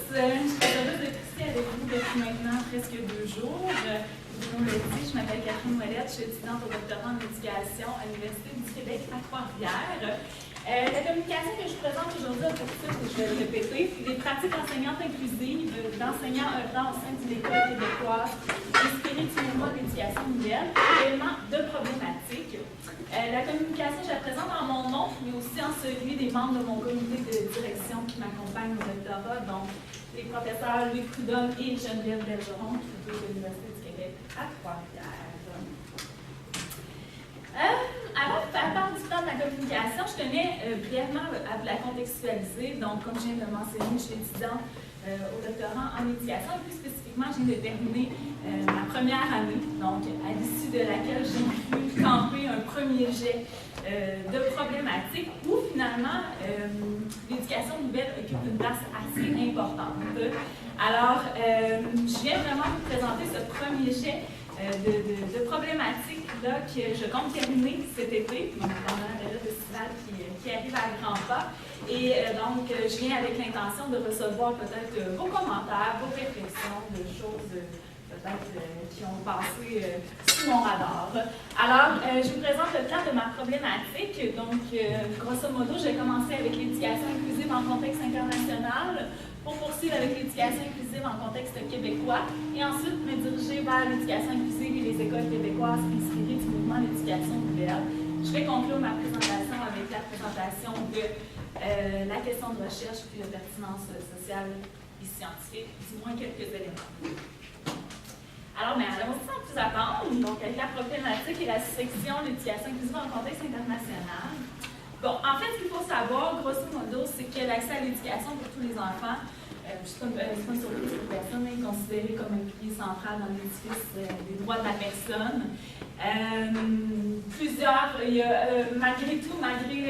Je suis heureuse d'être ici avec vous depuis maintenant presque 2 jours. Bruno l'a dit, je m'appelle Catherine Ouellette, je suis étudiante au doctorat en éducation à l'Université du Québec à Trois-Rivières. La communication que je vous présente aujourd'hui a pour titre, je vais le répéter, des pratiques enseignantes inclusives d'enseignants œuvrant au sein d'une école québécoise inspirée du mouvement d'éducation nouvelle, également de problématiques. La communication, je la présente en mon nom, mais aussi en celui des membres de mon comité de direction qui m'accompagnent au doctorat, donc les professeurs Louis Prudhomme et Geneviève Bergeron, qui sont de l'Université du Québec à Trois-Rivières. Avant de faire part du temps de la communication, je tenais brièvement à vous la contextualiser. Donc, comme je viens de le mentionner, je suis étudiante au doctorat en éducation et plus spécifiquement, je viens de terminer ma première année, donc à l'issue de laquelle j'ai pu camper un premier jet de problématiques où finalement l'éducation nouvelle occupe une place assez importante. Alors, je viens vraiment vous présenter ce premier jet de problématiques là, que je compte terminer cet été, donc pendant la période estivale qui arrive à grands pas. Et donc, je viens avec l'intention de recevoir peut-être vos commentaires, vos réflexions, de choses peut-être qui ont passé sous mon radar. Alors, je vous présente le plan de ma problématique. Donc, grosso modo, j'ai commencé avec l'éducation inclusive en contexte international, pour poursuivre avec l'éducation inclusive en contexte québécois et ensuite me diriger vers l'éducation inclusive et les écoles québécoises inspirées du mouvement d'éducation nouvelle. Je vais conclure ma présentation avec la présentation de la question de recherche puis de pertinence sociale et scientifique, du moins quelques éléments. Alors, mais allons sans plus attendre, donc avec la problématique et la section de l'éducation inclusive en contexte international. Bon, en fait, ce qu'il faut savoir, grosso modo, c'est que l'accès à l'éducation pour tous les enfants, c'est pas une surprise pour personne, est considéré comme un pilier central dans l'édifice des droits de la personne. Malgré tout, malgré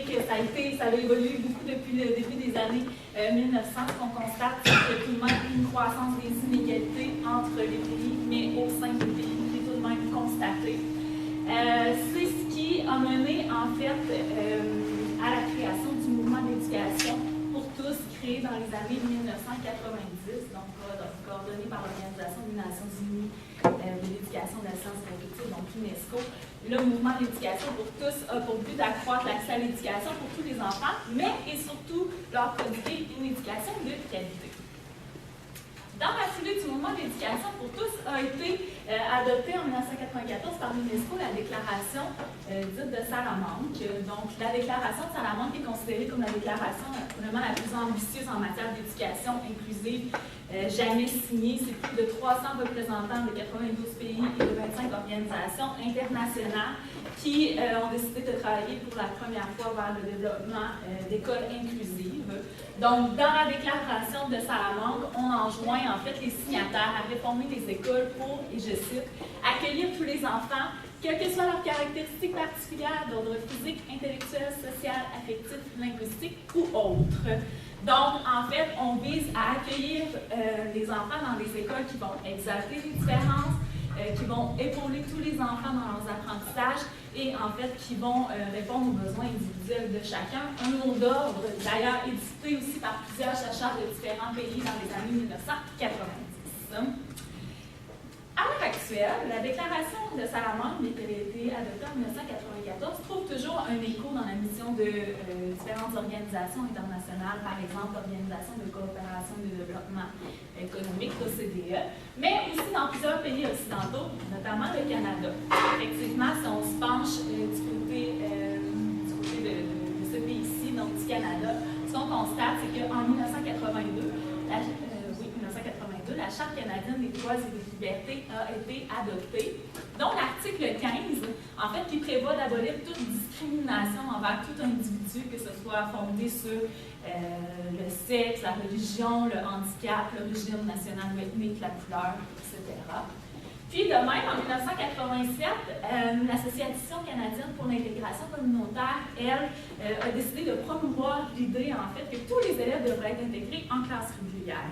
que ça a évolué beaucoup depuis le début des années 1900, ce qu'on constate, c'est qu'il y a tout de même une croissance des inégalités entre les pays, mais au sein des pays, qui est tout de même constatée. C'est ce qui a mené, en fait, à la création du mouvement d'éducation pour tous, créé dans les années 1990, donc coordonné par l'Organisation des Nations Unies de l'éducation, de la science et de la culture, donc l'UNESCO. Le mouvement d'éducation pour tous a pour but d'accroître l'accès à l'éducation pour tous les enfants, mais et surtout leur prodiguer une éducation de qualité. Dans la foulée du mouvement d'éducation pour tous a été adoptée en 1994 par l'UNESCO la déclaration dite de Salamanque. Donc, la déclaration de Salamanque est considérée comme la déclaration vraiment la plus ambitieuse en matière d'éducation inclusive jamais signée. C'est plus de 300 représentants de 92 pays et de 25 organisations internationales qui ont décidé de travailler pour la première fois vers le développement d'écoles inclusives. Donc, dans la déclaration de Salamanque, on enjoint en fait les signataires à réformer les écoles pour, et je cite, accueillir tous les enfants, quelles que soient leurs caractéristiques particulières d'ordre physique, intellectuel, social, affectif, linguistique ou autres. Donc, en fait, on vise à accueillir les enfants dans des écoles qui vont exalter les différences, qui vont épauler tous les enfants dans leurs apprentissages et en fait qui vont répondre aux besoins individuels de chacun. Un mot d'ordre, d'ailleurs édité aussi par plusieurs chercheurs de différents pays dans les années 1990. À l'heure actuelle, la déclaration de Salamanque, qui avait été adoptée en 1994, trouve toujours un écho dans la mission de différentes organisations internationales, par exemple l'Organisation de coopération et de développement économique, l'OCDE, mais aussi dans plusieurs pays occidentaux, notamment le Canada. Effectivement, si on se penche du côté de ce pays-ci, donc du Canada, ce qu'on constate, c'est qu'en 1982, la Charte canadienne des droits et des libertés a été adoptée, dont l'article 15, en fait, qui prévoit d'abolir toute discrimination envers tout individu, que ce soit fondé sur le sexe, la religion, le handicap, l'origine nationale ou ethnique, la couleur, etc. Puis, de même, en 1987, l'Association canadienne pour l'intégration communautaire, elle, a décidé de promouvoir l'idée, en fait, que tous les élèves devraient être intégrés en classe régulière.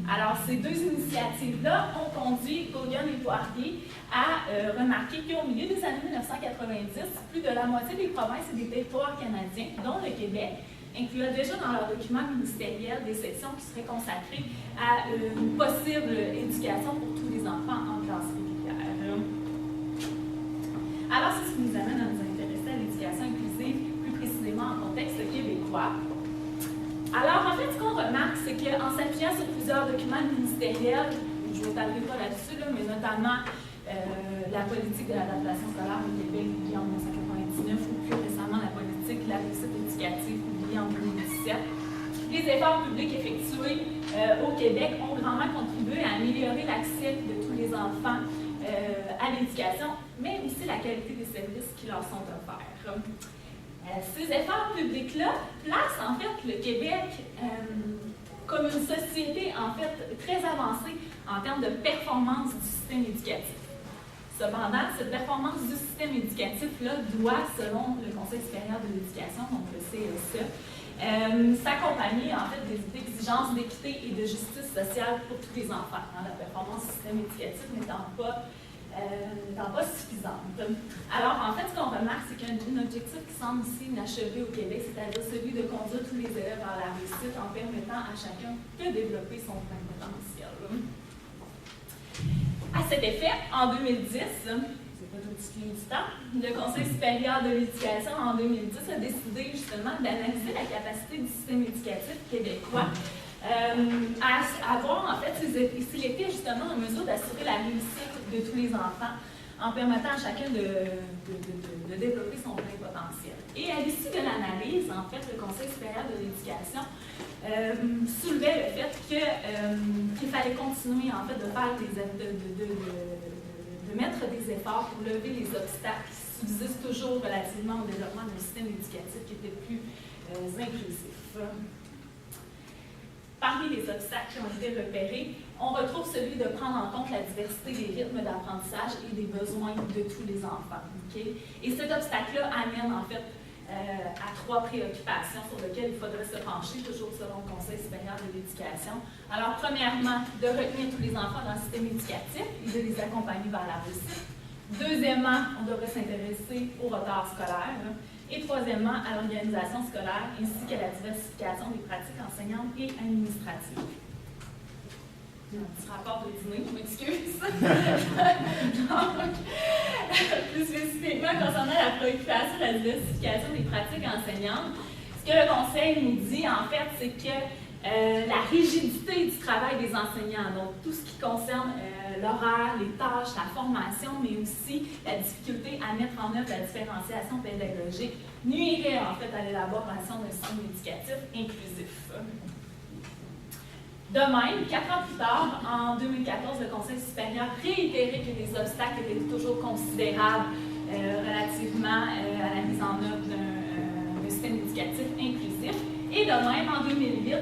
Alors, ces deux initiatives-là ont conduit Gauguin et Poirier à remarquer qu'au milieu des années 1990, plus de la moitié des provinces et des territoires canadiens, dont le Québec, incluaient déjà dans leur document ministériel des sections qui seraient consacrées à une possible éducation pour tous les enfants en classe régulière. Alors, c'est ce qui nous amène à nous intéresser à l'éducation inclusive, plus précisément en contexte québécois. Alors, en fait, ce qu'on remarque, c'est qu'en s'appuyant sur plusieurs documents ministériels, je ne m'étalerai pas là-dessus, mais notamment la politique de l'adaptation scolaire au Québec, publiée en 1999, ou plus récemment la politique de la réussite éducative, publiée en 2017. Les efforts publics effectués au Québec ont grandement contribué à améliorer l'accès de tous les enfants à l'éducation, mais aussi la qualité des services qui leur sont offerts. Ces efforts publics-là placent en fait le Québec comme une société en fait très avancée en termes de performance du système éducatif. Cependant, cette performance du système éducatif-là doit, selon le Conseil supérieur de l'éducation, donc le CSE, s'accompagner en fait des exigences d'équité et de justice sociale pour tous les enfants, la performance du système éducatif n'étant pas suffisante. Alors, en fait, ce qu'on remarque, c'est qu'il y a un objectif qui semble ici inachevé au Québec, c'est-à-dire celui de conduire tous les élèves vers la réussite en permettant à chacun de développer son plein potentiel. À cet effet, en 2010, c'est pas tout du temps, le Conseil supérieur de l'éducation, en 2010, a décidé justement d'analyser la capacité du système éducatif québécois à voir en fait s'il était justement en mesure d'assurer la réussite de tous les enfants en permettant à chacun de développer son plein potentiel. Et à l'issue de l'analyse, en fait, le Conseil supérieur de l'éducation soulevait le fait qu'il fallait continuer en fait de mettre des efforts pour lever les obstacles qui subsistent toujours relativement au développement d'un système éducatif qui était plus inclusif. Parmi les obstacles qui ont été repérés, on retrouve celui de prendre en compte la diversité des rythmes d'apprentissage et des besoins de tous les enfants. Okay? Et cet obstacle-là amène en fait à trois préoccupations sur lesquelles il faudrait se pencher, toujours selon le Conseil supérieur de l'éducation. Alors, premièrement, de retenir tous les enfants dans le système éducatif et de les accompagner vers la réussite. Deuxièmement, on devrait s'intéresser au retard scolaire. Et troisièmement, à l'organisation scolaire ainsi qu'à la diversification des pratiques enseignantes et administratives. Un petit rapport de dîner, je m'excuse. Donc, plus spécifiquement concernant la préoccupation de la diversification des pratiques enseignantes, ce que le Conseil nous dit, en fait, c'est que la rigidité du travail des enseignants, donc tout ce qui concerne l'horaire, les tâches, la formation, mais aussi la difficulté à mettre en œuvre la différenciation pédagogique, nuirait en fait à l'élaboration d'un système éducatif inclusif. De même, 4 ans plus tard, en 2014, le Conseil supérieur réitérait que les obstacles étaient toujours considérables relativement à la mise en œuvre d'un système éducatif inclusif. Et de même, en 2008,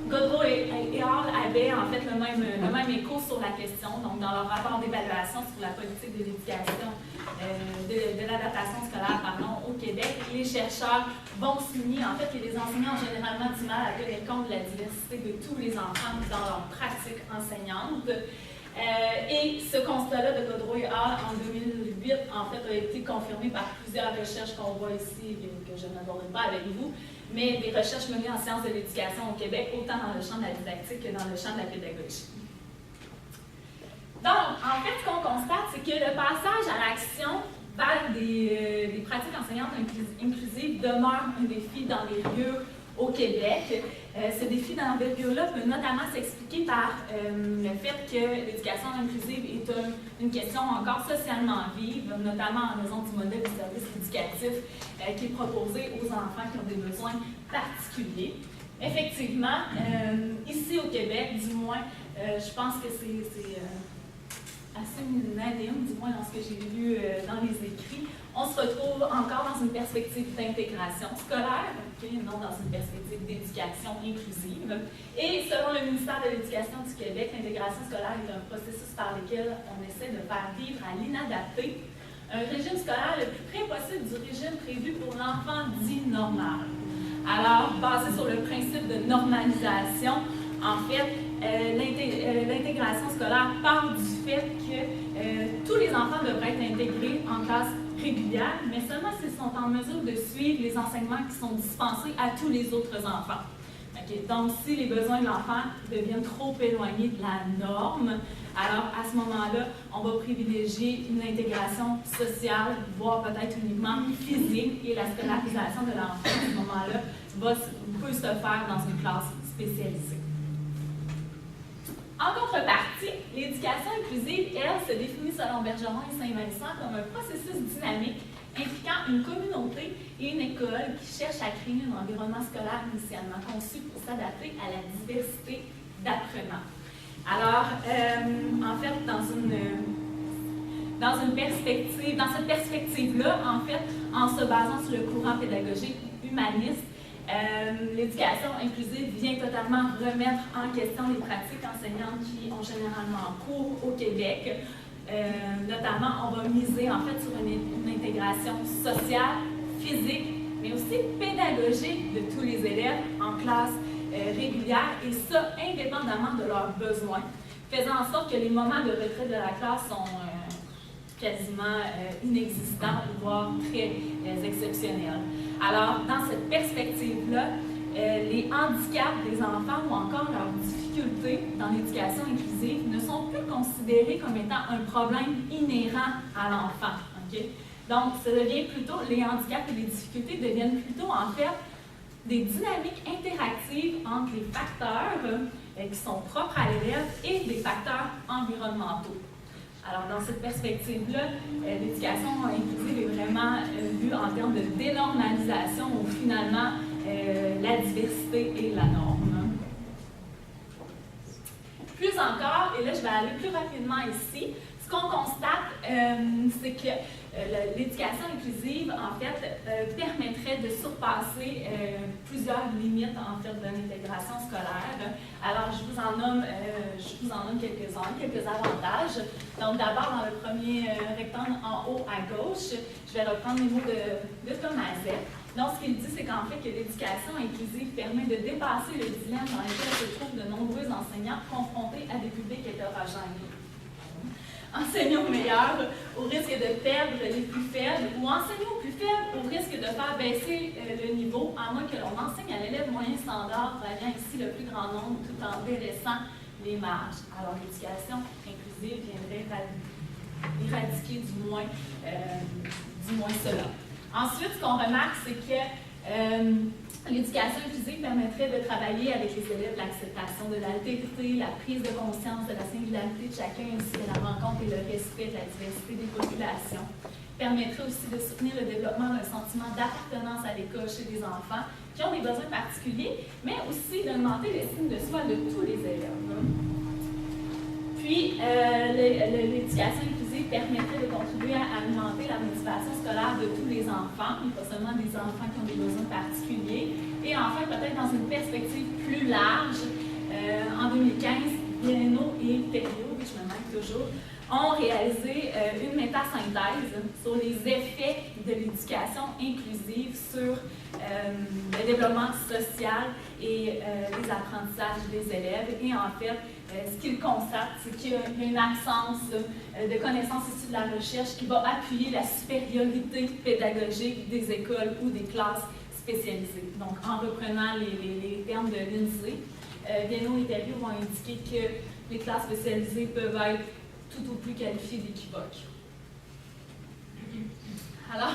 Godreau et Hall avaient en fait le même écho sur la question. Donc, dans leur rapport d'évaluation sur la politique de l'éducation, de l'adaptation scolaire au Québec, les chercheurs vont souligner en fait que les enseignants ont généralement du mal à tenir compte de la diversité de tous les enfants dans leur pratique enseignante. Et ce constat-là de Godreau et Hall en 2008, en fait, a été confirmé par plusieurs recherches qu'on voit ici et que je n'aborderai pas avec vous, mais des recherches menées en sciences de l'éducation au Québec, autant dans le champ de la didactique que dans le champ de la pédagogie. Donc, en fait, ce qu'on constate, c'est que le passage à l'action vers des pratiques enseignantes inclusives demeure un défi dans les lieux au Québec. Ce défi d'envergure-là peut notamment s'expliquer par le fait que l'éducation inclusive est une question encore socialement vive, notamment en raison du modèle de service éducatif qui est proposé aux enfants qui ont des besoins particuliers. Effectivement, ici au Québec, du moins, je pense que c'est assez unanime, du moins dans ce que j'ai lu dans les écrits, on se retrouve encore dans une perspective d'intégration scolaire, non dans une perspective d'éducation inclusive. Et selon le ministère de l'Éducation du Québec, l'intégration scolaire est un processus par lequel on essaie de faire vivre à l'inadapté un régime scolaire le plus près possible du régime prévu pour l'enfant dit normal. Alors, basé sur le principe de normalisation, en fait, l'intégration scolaire part du fait que tous les enfants devraient être intégrés en classe régulière, mais seulement s'ils sont en mesure de suivre les enseignements qui sont dispensés à tous les autres enfants. Okay. Donc, si les besoins de l'enfant deviennent trop éloignés de la norme, alors à ce moment-là, on va privilégier une intégration sociale, voire peut-être uniquement physique, et la scolarisation de l'enfant à ce moment-là peut se faire dans une classe spécialisée. En contrepartie, l'éducation inclusive, elle, se définit selon Bergeron et Saint-Vincent comme un processus dynamique impliquant une communauté et une école qui cherchent à créer un environnement scolaire initialement conçu pour s'adapter à la diversité d'apprenants. Alors, en fait, dans cette perspective-là, en fait, en se basant sur le courant pédagogique humaniste, l'éducation inclusive vient totalement remettre en question les pratiques enseignantes qui ont généralement cours au Québec. Notamment, on va miser en fait sur une intégration sociale, physique, mais aussi pédagogique de tous les élèves en classe régulière, et ça indépendamment de leurs besoins, faisant en sorte que les moments de retrait de la classe sont quasiment inexistants, voire très exceptionnels. Alors, dans cette perspective-là, les handicaps des enfants ou encore leurs difficultés dans l'éducation inclusive ne sont plus considérés comme étant un problème inhérent à l'enfant. Okay? Donc, ça devient plutôt, les handicaps et les difficultés deviennent plutôt en fait des dynamiques interactives entre les facteurs qui sont propres à l'élève et des facteurs environnementaux. Alors, dans cette perspective-là, l'éducation inclusive est vraiment vue en termes de dénormalisation où finalement la diversité est la norme. Plus encore, et là je vais aller plus rapidement ici, ce qu'on constate, c'est que l'éducation inclusive, en fait, permettrait de surpasser plusieurs limites en fait, de l'intégration scolaire. Alors, je vous en nomme quelques-uns, quelques avantages. Donc, d'abord, dans le premier rectangle en haut à gauche, je vais reprendre les mots de Thomas Zet. Donc, ce qu'il dit, c'est qu'en fait, que l'éducation inclusive permet de dépasser le dilemme dans lequel se trouvent de nombreux enseignants confrontés à des publics hétérogènes. Enseigner aux meilleurs au risque de perdre les plus faibles, ou enseigner aux plus faibles au risque de faire baisser le niveau, à moins que l'on enseigne à l'élève moyen standard, variant ici le plus grand nombre tout en délaissant les marges. Alors l'éducation inclusive viendrait éradiquer du moins cela. Ensuite, ce qu'on remarque, c'est que l'éducation inclusive permettrait de travailler avec les élèves l'acceptation de l'altérité, la prise de conscience de la singularité de chacun, ainsi que la rencontre et le respect de la diversité des populations. Permettrait aussi de soutenir le développement d'un sentiment d'appartenance à l'école chez les enfants qui ont des besoins particuliers, mais aussi d'augmenter l'estime de soi de tous les élèves. Puis, l'éducation inclusive permettrait de contribuer à alimenter la motivation scolaire de tous les enfants, et pas seulement des enfants qui ont des besoins particuliers. Et enfin, peut-être dans une perspective plus large, en 2015, Guénéno et Thériault, je me manque toujours, ont réalisé une métasynthèse sur les effets de l'éducation inclusive sur le développement social et les apprentissages des élèves. Et en fait, ce qu'ils constatent, c'est qu'il y a une absence de connaissances issues de la recherche qui va appuyer la supériorité pédagogique des écoles ou des classes spécialisées. Donc, en reprenant les termes de l'INSEE, Guénéno et Thériault vont indiquer que les classes spécialisées peuvent être tout au plus qualifiées d'équivoques. Alors,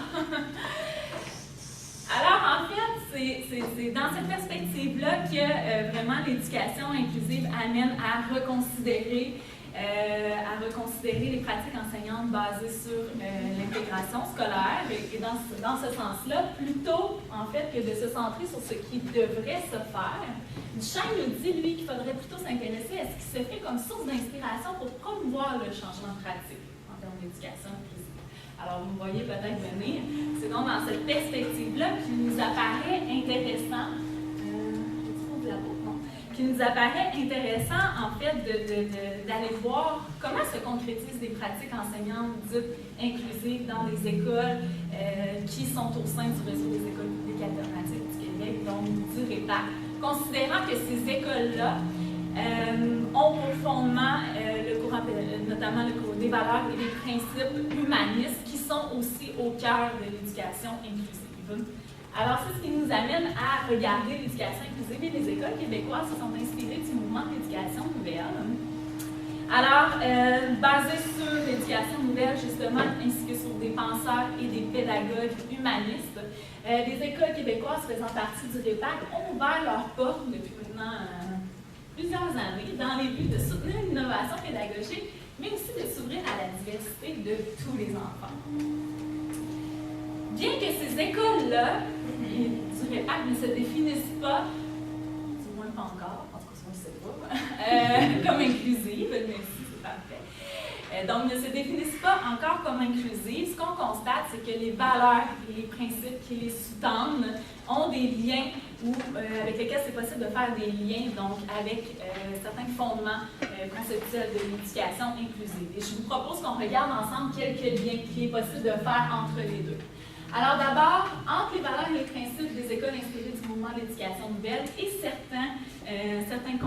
en fait, c'est dans cette perspective-là que vraiment l'éducation inclusive amène à reconsidérer les pratiques enseignantes basées sur l'intégration scolaire. Et dans ce sens-là, plutôt en fait que de se centrer sur ce qui devrait se faire, Duchesne nous dit, lui, qu'il faudrait plutôt s'intéresser à ce qui se fait comme source d'inspiration pour promouvoir le changement de pratique en termes d'éducation inclusive. Alors, vous me voyez peut-être venir. C'est donc dans cette perspective-là qu'il nous apparaît intéressant, en fait, d'aller voir comment se concrétisent des pratiques enseignantes dites inclusives dans les écoles qui sont au sein du réseau des écoles publiques alternatives du Québec, donc du REPAC, considérant que ces écoles-là ont pour fondement le courant, notamment des valeurs et des principes humanistes qui sont sont aussi au cœur de l'éducation inclusive. Alors, c'est ce qui nous amène à regarder l'éducation inclusive et les écoles québécoises se sont inspirées du mouvement de l'éducation nouvelle. Alors, basé sur l'éducation nouvelle, justement, ainsi que sur des penseurs et des pédagogues humanistes, les écoles québécoises faisant partie du REPAC ont ouvert leurs portes depuis maintenant plusieurs années dans les buts de soutenir l'innovation pédagogique, mais aussi de s'ouvrir à la diversité de tous les enfants. Bien que ces écoles-là, du REPAC, ne se définissent pas, du moins pas encore, en tout cas, je ne sais pas, comme inclusives, mais si, c'est parfait. Donc, ne se définissent pas encore comme inclusives. Ce qu'on constate, c'est que les valeurs et les principes qui les sous-tendent ont des liens avec lesquels c'est possible de faire des liens donc, avec certains fondements conceptuels de l'éducation inclusive. Et je vous propose qu'on regarde ensemble quelques liens qu'il est possible de faire entre les deux. Alors d'abord, entre les valeurs et les principes des écoles inspirées du mouvement de l'éducation nouvelle et certains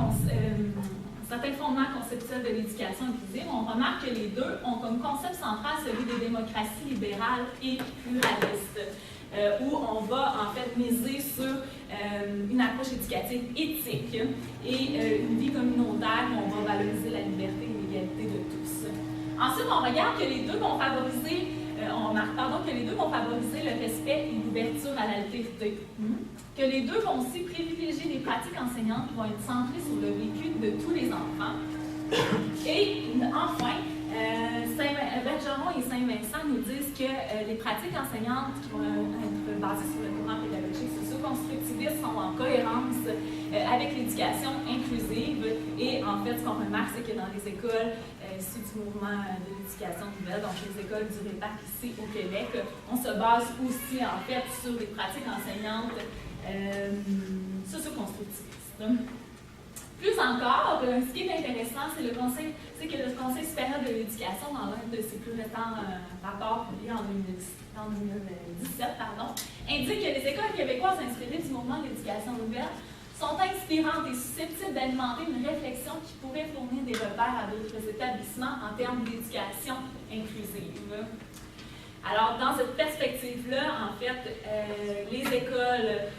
fondements conceptuels de l'éducation inclusive, on remarque que les deux ont comme concept central celui des démocraties libérales et pluralistes, où on va en fait miser sur une approche éducative éthique et une vie communautaire où on va valoriser la liberté et l'égalité de tous. Ensuite, on regarde que les deux vont favoriser on remarque que les deux vont favoriser le respect et l'ouverture à l'altérité. Que les deux vont aussi privilégier des pratiques enseignantes qui vont être centrées sur le vécu de tous les enfants. Et enfin, Bergeron et Saint-Vincent nous disent que les pratiques enseignantes qui vont être basées sur le courant pédagogique socio-constructiviste sont en cohérence avec l'éducation inclusive. Et en fait, ce qu'on remarque, c'est que dans les écoles issues du mouvement de l'éducation nouvelle, donc les écoles du REPAC ici au Québec, on se base aussi en fait sur des pratiques enseignantes socio-constructivistes. Plus encore, ce qui est intéressant, c'est que le Conseil supérieur de l'éducation, dans l'un de ses plus récents rapports publiés en 2017, indique que les écoles québécoises inspirées du mouvement de l'éducation nouvelle sont inspirantes et susceptibles d'alimenter une réflexion qui pourrait fournir des repères à d'autres établissements en termes d'éducation inclusive. Alors, dans cette perspective-là, en fait, les écoles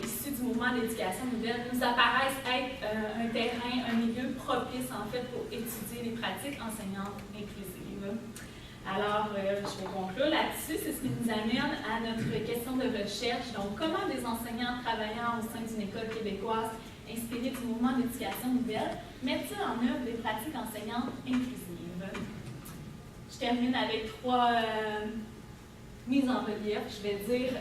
issues du mouvement de l'éducation nouvelle nous apparaissent être un terrain, un milieu propice, en fait, pour étudier les pratiques enseignantes inclusives. Alors, je vais conclure là-dessus. C'est ce qui nous amène à notre question de recherche. Donc, comment des enseignants travaillant au sein d'une école québécoise inspirée du mouvement de l'éducation nouvelle mettent-ils en œuvre des pratiques enseignantes inclusives? Je termine avec trois mises en relief, je vais dire,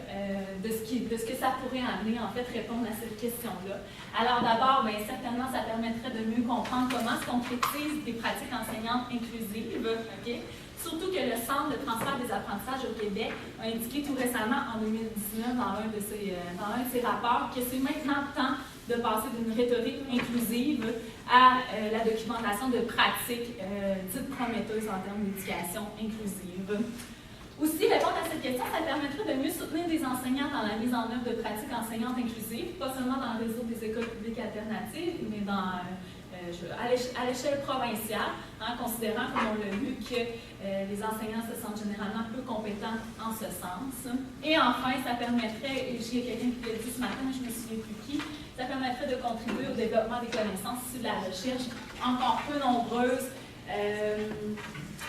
de ce que ça pourrait amener, en fait, répondre à cette question-là. Alors d'abord, bien, certainement, ça permettrait de mieux comprendre comment se concrétisent des pratiques enseignantes inclusives, okay? Surtout que le Centre de transfert des apprentissages au Québec a indiqué tout récemment, en 2019, dans un de ses rapports, que c'est maintenant temps de passer d'une rhétorique inclusive à la documentation de pratiques dites prometteuses en termes d'éducation inclusive. Aussi, répondre à cette question, ça permettrait de mieux soutenir des enseignants dans la mise en œuvre de pratiques enseignantes inclusives, pas seulement dans le réseau des écoles publiques alternatives, mais à l'échelle provinciale, en considérant, comme on l'a vu, que les enseignants se sentent généralement peu compétents en ce sens. Et enfin, ça permettrait, et j'ai quelqu'un qui l'a dit ce matin, je ne me souviens plus qui, ça permettrait de contribuer au développement des connaissances issues de la recherche, encore peu nombreuses,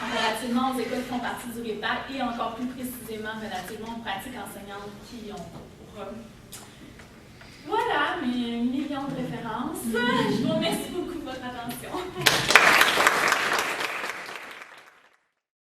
relativement aux écoles qui font partie du REPAC et encore plus précisément relativement aux pratiques enseignantes qui y ont cours. Voilà mes millions de références. Je vous remercie.